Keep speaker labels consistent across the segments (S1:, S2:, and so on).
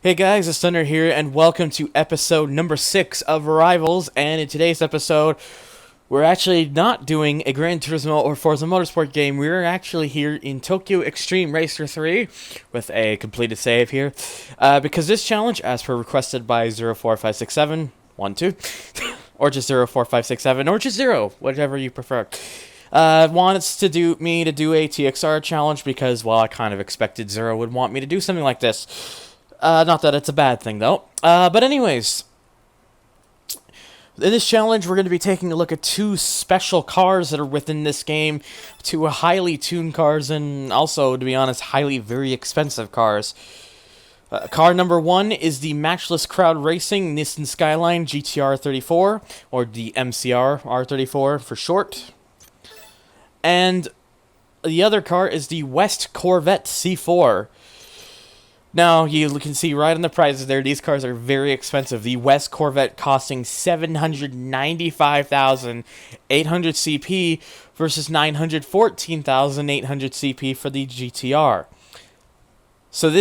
S1: Hey guys, it's Thunder here, and welcome to episode number 6 of Rivals. And in today's episode, we're actually not doing a Gran Turismo or Forza Motorsport game. We're actually here in Tokyo Xtreme Racer 3 with a completed save here. Because this challenge, as per requested by 04567, 12, or just 04567, or just 0, whatever you prefer. Wants me to do a TXR challenge because, well, I kind of expected Zero would want me to do something like this. Not that it's a bad thing, though. But anyways, in this challenge, we're going to be taking a look at two special cars that are within this game. Two highly tuned cars, and also, to be honest, very expensive cars. Car number 1 is the Matchless Crowd Racing Nissan Skyline GTR 34, or the MCR R34 for short. And the other car is the West Corvette C4. Now, you can see right on the prices there, these cars are very expensive. The West Corvette costing $795,800 CP versus $914,800 CP for the GTR. So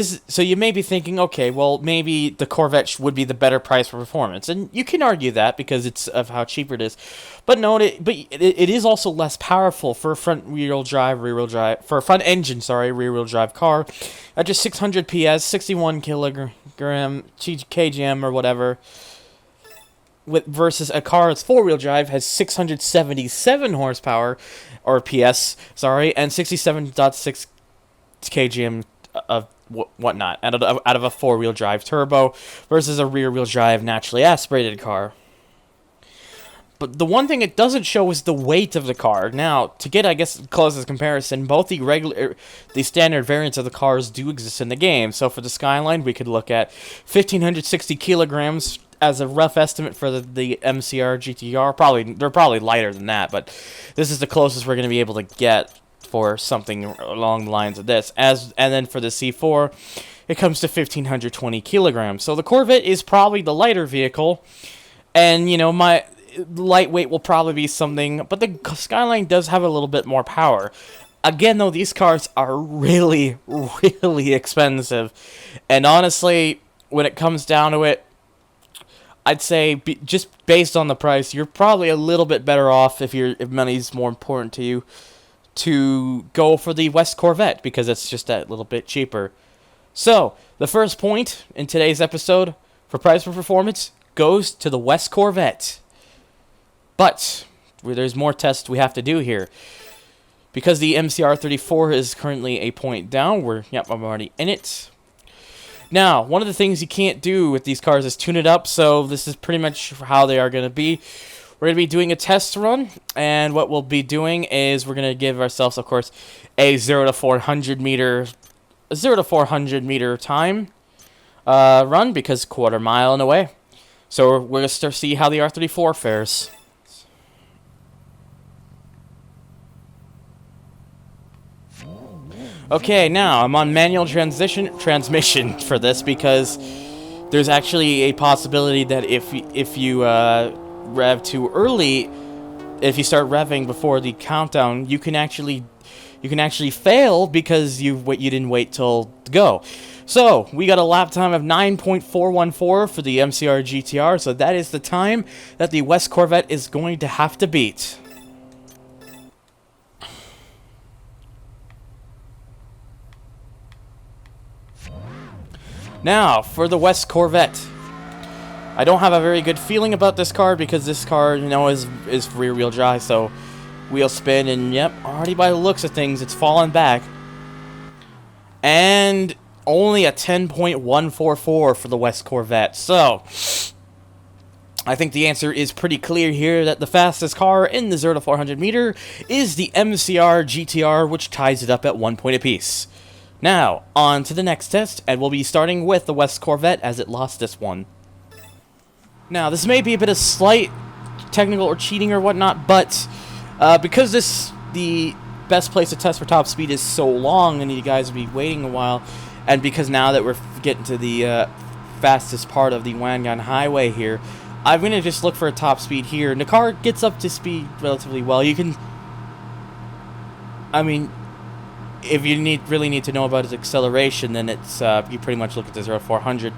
S1: you may be thinking, okay, well, maybe the Corvette would be the better price for performance. And you can argue that because it's of how cheaper it is. But no, it is also less powerful for a rear-wheel drive car at just 600 PS, 61 kgm or whatever, versus a car that's four-wheel drive has 677 horsepower or PS, and 67.6 kgm of whatnot out of a four-wheel drive turbo versus a rear-wheel drive naturally aspirated car. But the one thing it doesn't show is the weight of the car. Now, to get, I guess, closest comparison, both the standard variants of the cars do exist in the game. So for the Skyline, we could look at 1,560 kilograms as a rough estimate for the MCR GTR. They're probably lighter than that, but this is the closest we're going to be able to get for something along the lines of this. And then for the C4, it comes to 1,520 kilograms. So the Corvette is probably the lighter vehicle, and my lightweight will probably be something, but the Skyline does have a little bit more power. Again, though, these cars are really, really expensive, and honestly, when it comes down to it, I'd say just based on the price, you're probably a little bit better off if money's more important to you, to go for the West Corvette, because it's just that little bit cheaper. So, the first point in today's episode for price for performance goes to the West Corvette. But there's more tests we have to do here. Because the MCR 34 is currently a point down, I'm already in it. Now, one of the things you can't do with these cars is tune it up, so this is pretty much how they are going to be. We're going to be doing a test run, and what we'll be doing is we're going to give ourselves, of course, a 0 to 400 meter time run, because quarter mile in a way. So we're going to see how the R34 fares. Okay, now I'm on manual transmission for this, because there's actually a possibility that if you rev too early, if you start revving before the countdown, you can actually fail because you didn't wait till go. So we got a lap time of 9.414 for the MCR GTR, so that is the time that the West Corvette is going to have to beat. Now for the West Corvette. I don't have a very good feeling about this car because this car, is rear-wheel drive, so wheel spin, and yep, already by the looks of things, it's fallen back. And only a 10.144 for the West Corvette. So, I think the answer is pretty clear here that the fastest car in the 0 to 400 meter is the MCR GTR, which ties it up at 1 point apiece. Now, on to the next test, and we'll be starting with the West Corvette as it lost this one. Now, this may be a bit of slight technical or cheating or whatnot, but because the best place to test for top speed is so long and you guys will be waiting a while, and because now that we're getting to the fastest part of the Wangan Highway here, I'm going to just look for a top speed here, and the car gets up to speed relatively well. if you really need to know about his acceleration, then it's you pretty much look at the 0-400.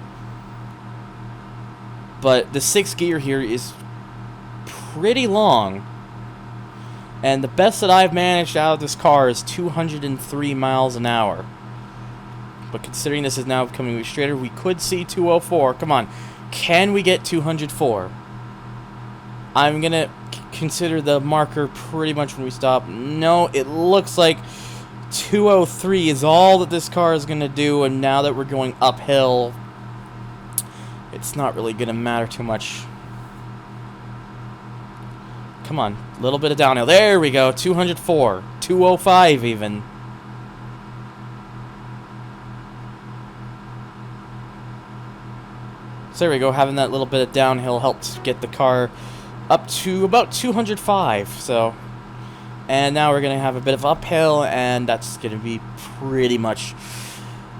S1: But the 6th gear here is pretty long, and the best that I've managed out of this car is 203 miles an hour. But considering this is now becoming straighter, we could see 204. Come on, can we get 204? I'm gonna consider the marker pretty much when we stop. No, it looks like 203 is all that this car is gonna do, and now that we're going uphill, it's not really gonna matter too much. Come on, a little bit of downhill. There we go, 204, 205 even. So there we go, having that little bit of downhill helped get the car up to about 205, so. And now we're going to have a bit of uphill, and that's going to be pretty much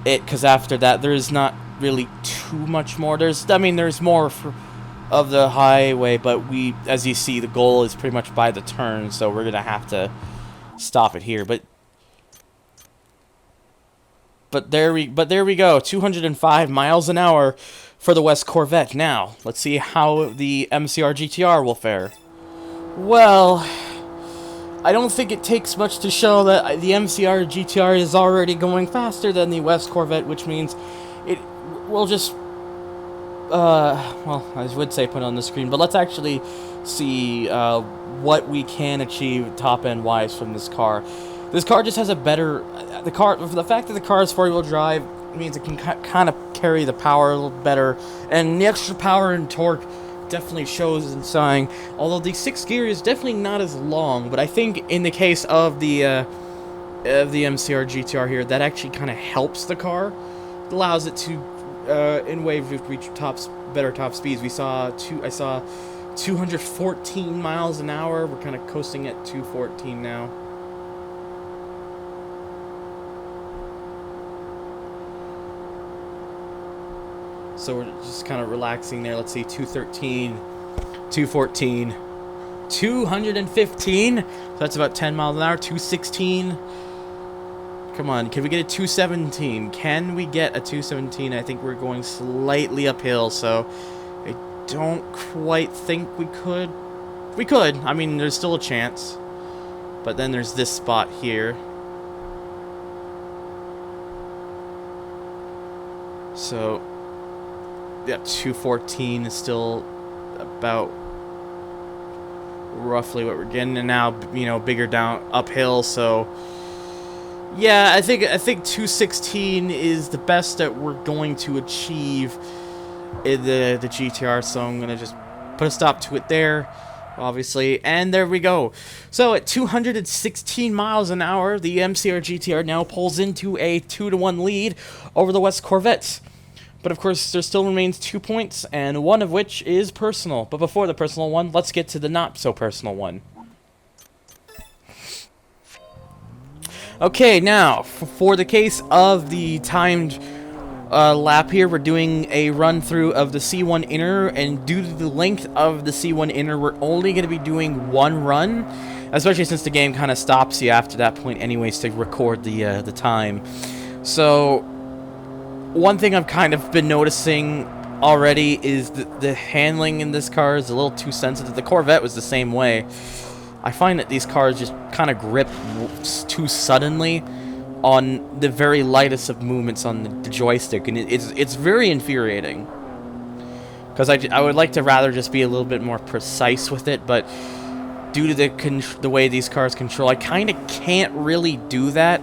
S1: it, because after that, there's not really too much more. There's more of the highway, but as you see, the goal is pretty much by the turn, so we're going to have to stop it here. But there we go, 205 miles an hour for the West Corvette. Now, let's see how the MCR GTR will fare. Well, I don't think it takes much to show that the MCR GTR is already going faster than the West Corvette, which means it will just, well, I would say put it on the screen, but let's actually see what we can achieve top-end wise from this car. This car just has a better, the fact that the car is 4-wheel drive means it can kind of carry the power a little better, and the extra power and torque definitely shows in sign. Although the 6th gear is definitely not as long, but I think in the case of the MCR GTR here, that actually kind of helps the car. It allows it to, in waves, reach better top speeds. I saw 214 miles an hour. We're kind of coasting at 214 now. So we're just kind of relaxing there. Let's see, 213, 214, 215. So that's about 10 miles an hour. 216. Come on, can we get a 217? Can we get a 217? I think we're going slightly uphill, so I don't quite think we could. We could. I mean, there's still a chance. But then there's this spot here. So yeah, 214 is still about roughly what we're getting, and now, you know, bigger down uphill. So yeah, I think 216 is the best that we're going to achieve in the GTR. So I'm gonna just put a stop to it there, obviously, and there we go. So at 216 miles an hour, the MCR GTR now pulls into a 2-1 lead over the West Corvette. But of course, there still remains 2 points, and one of which is personal. But before the personal one, let's get to the not-so-personal one. Okay, now, for the case of the timed lap here, we're doing a run-through of the C1 inner, and due to the length of the C1 inner, we're only going to be doing one run, especially since the game kind of stops you after that point anyways to record the time. So one thing I've kind of been noticing already is the handling in this car is a little too sensitive. The Corvette was the same way. I find that these cars just kind of grip too suddenly on the very lightest of movements on the joystick, and it's very infuriating. Because I would like to rather just be a little bit more precise with it, but due to the way these cars control, I kind of can't really do that.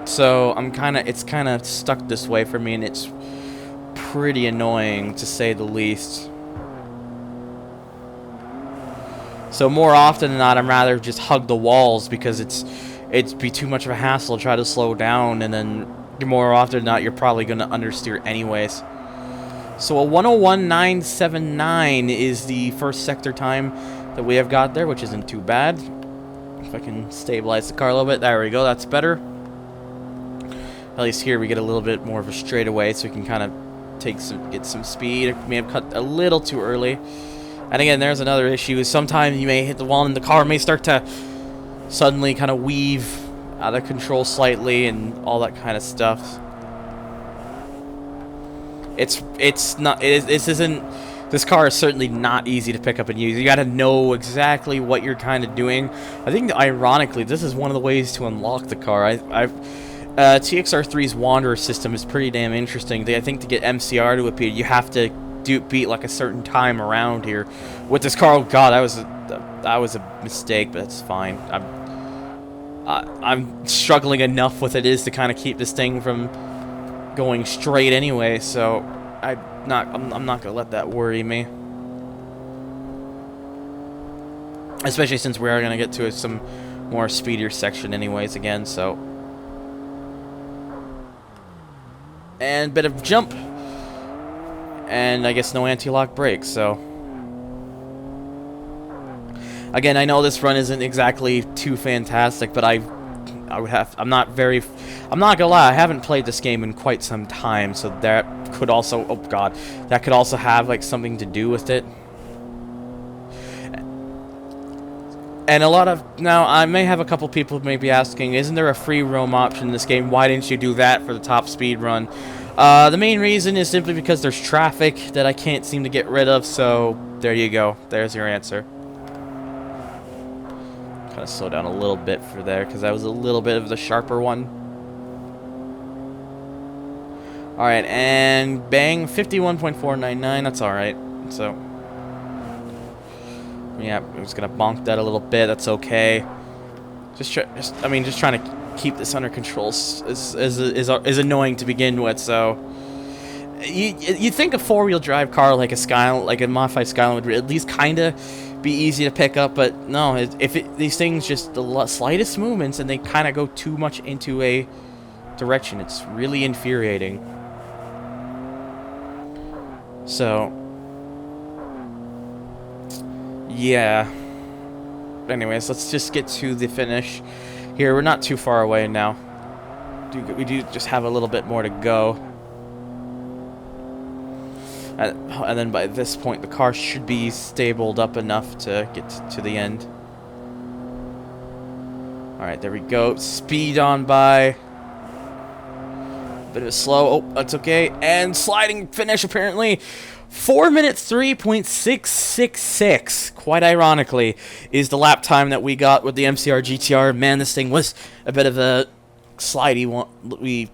S1: So it's kind of stuck this way for me, and it's pretty annoying to say the least. So more often than not, I'm rather just hug the walls because it'd be too much of a hassle to try to slow down, and then more often than not, you're probably going to understeer anyways. So a 101.979 is the first sector time that we have got there, which isn't too bad. If I can stabilize the car a little bit, there we go, that's better. At least here we get a little bit more of a straightaway, so we can kind of get some speed. It may have cut a little too early. And again, there's another issue. Sometimes you may hit the wall and the car may start to suddenly kind of weave out of control slightly and all that kind of stuff. This car is certainly not easy to pick up and use. You gotta know exactly what you're kind of doing. I think, ironically, this is one of the ways to unlock the car. TXR3's Wanderer system is pretty damn interesting. I think to get MCR to appear, you have to beat like a certain time around here. With this car, oh god, that was a mistake, but that's fine. I'm struggling enough with it is to kind of keep this thing from going straight anyway, so I'm not gonna let that worry me. Especially since we are gonna get to some more speedier section anyways again, so. And bit of jump. And I guess no anti-lock brakes, so. Again, I know this run isn't exactly too fantastic, but I'm not gonna lie, I haven't played this game in quite some time, so that could also, oh god, that could also have like something to do with it. And now I may have a couple people maybe asking, isn't there a free roam option in this game? Why didn't you do that for the top speed run? The main reason is simply because there's traffic that I can't seem to get rid of, so there you go. There's your answer. Kind of slow down a little bit for there, because that was a little bit of the sharper one. Alright, and bang, 51.499, that's alright. So, yeah, I'm just gonna bonk that a little bit, that's okay. Just trying to keep this under control is annoying to begin with, so. You think a four-wheel drive car like a modified Skyline would at least kind of be easy to pick up, but no, these things just the slightest movements and they kind of go too much into a direction. It's really infuriating. So, yeah. Anyways, let's just get to the finish here. We're not too far away now. We do just have a little bit more to go. And then by this point, the car should be stabled up enough to get to the end. Alright, there we go. Speed on by. Bit of a slow. Oh, that's okay. And sliding finish, apparently. 4 minutes 3.666, quite ironically, is the lap time that we got with the MCR GTR. Man, this thing was a bit of a slidey one,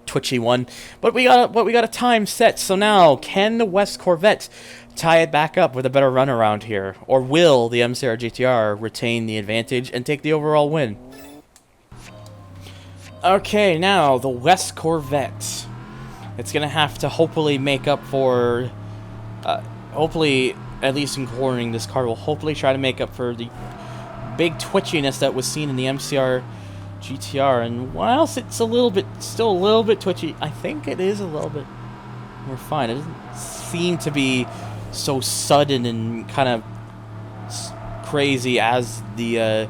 S1: twitchy one, but we got a time set. So now, can the West Corvette tie it back up with a better run around here, or will the MCR GTR retain the advantage and take the overall win? Okay, now the West Corvette. It's gonna have to hopefully make up for, hopefully, at least in cornering, this car will hopefully try to make up for the big twitchiness that was seen in the MCR GTR, and whilst it's still a little bit twitchy, I think it is a little bit more fine. It doesn't seem to be so sudden and kind of crazy as the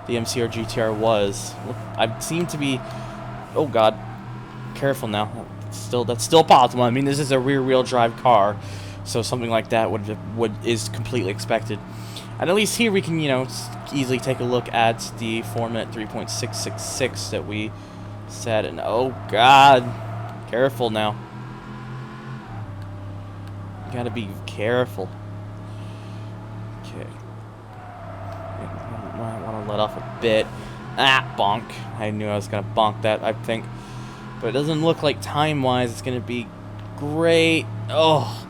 S1: MCR GTR was. I seem to be, oh god, careful now. That's still possible. I mean, this is a rear-wheel drive car, so something like that is completely expected. And at least here we can, easily take a look at the 4 minute 3.666 that we set. And oh god, careful now. You gotta be careful. Okay. I want to let off a bit. Ah, bonk. I knew I was gonna bonk that, I think. But it doesn't look like time-wise it's gonna be great. Oh.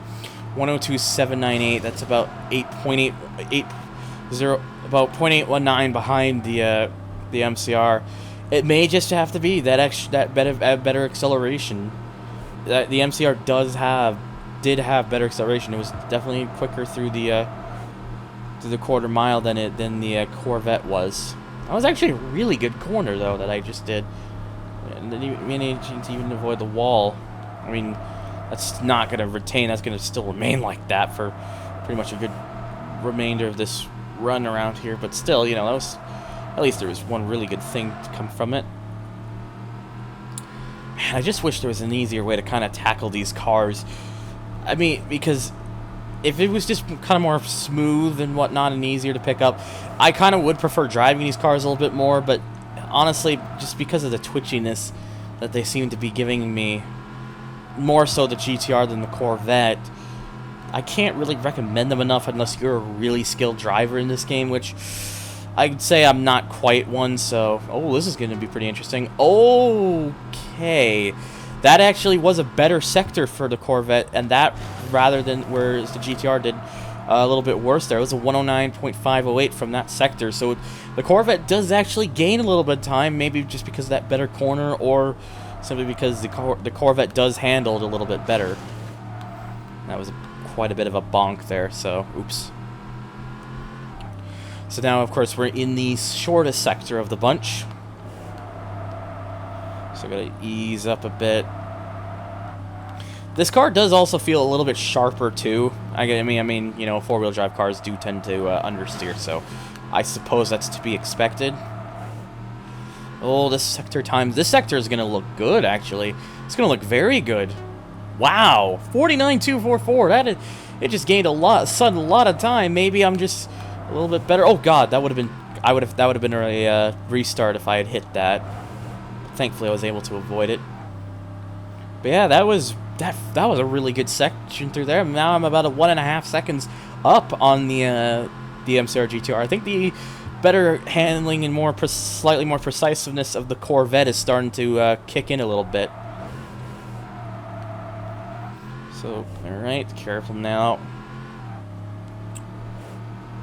S1: 102.798. That's about 0.819 behind the MCR. It may just have to be that better acceleration. That the MCR did have better acceleration. It was definitely quicker through the quarter mile than the Corvette was. That was actually a really good corner though that I just did, and then managing to even avoid the wall. I mean, that's not going to retain. That's going to still remain like that for pretty much a good remainder of this run around here. But still, that was, at least there was one really good thing to come from it. Man, I just wish there was an easier way to kind of tackle these cars. I mean, because if it was just kind of more smooth and whatnot and easier to pick up, I kind of would prefer driving these cars a little bit more. But honestly, just because of the twitchiness that they seem to be giving me, more so the GTR than the Corvette, I can't really recommend them enough unless you're a really skilled driver in this game, which I'd say I'm not quite one, so... Oh, this is going to be pretty interesting. Okay. That actually was a better sector for the Corvette, and that, rather than whereas the GTR did a little bit worse there. It was a 109.508 from that sector, so the Corvette does actually gain a little bit of time, maybe just because of that better corner, or simply because the Corvette does handle it a little bit better. That was quite a bit of a bonk there, so oops. So now, of course, we're in the shortest sector of the bunch. So I gotta ease up a bit. This car does also feel a little bit sharper too. I mean, you know, four-wheel drive cars do tend to understeer, so I suppose that's to be expected. Oh, this sector is gonna look good. Actually, it's gonna look very good. Wow, 49.244. It just gained a lot of time. Maybe I'm just a little bit better. Oh God, that would have been a restart if I had hit that. Thankfully, I was able to avoid it. But yeah, that was a really good section through there. Now I'm about 1.5 seconds up on the MCR GTR. I think the better handling and slightly more precisiveness of the Corvette is starting to kick in a little bit. So, all right, careful now.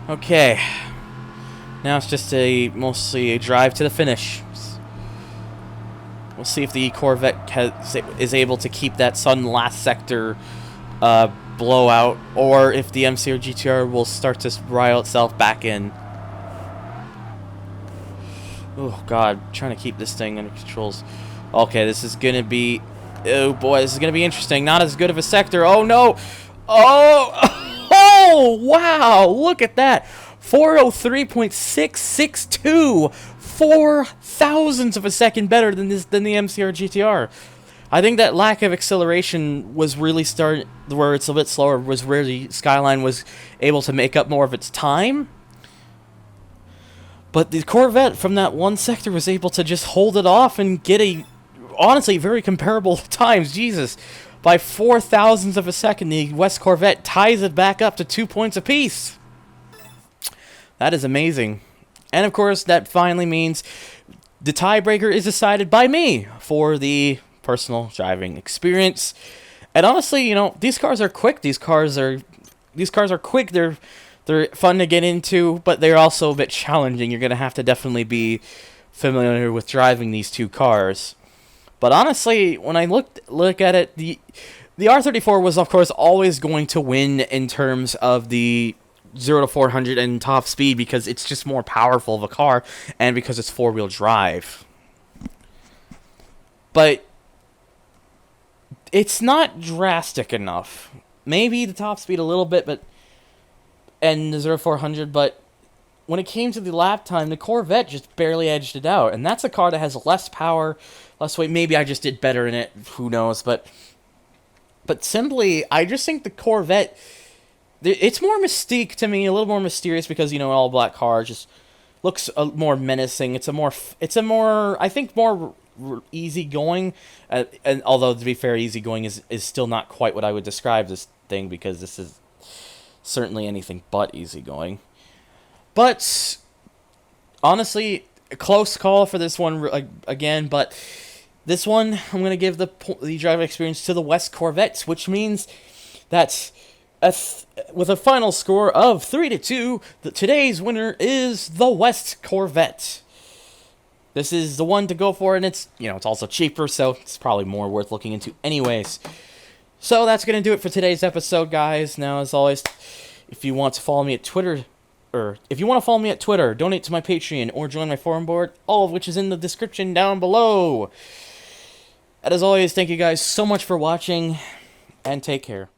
S1: Okay, now it's just mostly a drive to the finish. We'll see if the Corvette is able to keep that sudden last sector blowout, or if the MCR GTR will start to rile itself back in. Oh God, trying to keep this thing under controls. Okay, this is gonna be... Oh boy, this is gonna be interesting. Not as good of a sector. Oh no! Oh! Oh! Wow! Look at that! 403.662! 4 thousandths of a second better than the MCR GTR. I think that lack of acceleration was really where it's a bit slower, was where the Skyline was able to make up more of its time. But the Corvette from that one sector was able to just hold it off and get honestly, very comparable times. Jesus. By 4 thousandths of a second, the West Corvette ties it back up to 2 points apiece. That is amazing. And of course, that finally means the tiebreaker is decided by me for the personal driving experience. And honestly, you know, these cars are quick. These cars are quick. They're fun to get into, but they're also a bit challenging. You're gonna have to definitely be familiar with driving these two cars. But honestly, when I look at it, the R34 was of course always going to win in terms of the 0 to 400 and top speed, because it's just more powerful of a car, and because it's four-wheel drive. But it's not drastic enough. Maybe the top speed a little bit, and the 0 to 400, but when it came to the lap time, the Corvette just barely edged it out, and that's a car that has less power, less weight. Maybe I just did better in it. Who knows? But simply, I just think the Corvette, it's more mystique to me, a little more mysterious, because, you know, an all-black car just looks more menacing. It's a more, I think, more easygoing. And although, to be fair, easygoing is still not quite what I would describe this thing, because this is certainly anything but easygoing. But honestly, a close call for this one again. But this one, I'm going to give the driving experience to the West Corvettes, which means that with a final score of 3-2, today's winner is the West Corvette. This is the one to go for, and it's also cheaper, so it's probably more worth looking into anyways. So that's going to do it for today's episode, guys. Now, as always, if you want to follow me at Twitter, donate to my Patreon, or join my forum board, all of which is in the description down below. And as always, thank you guys so much for watching, and take care.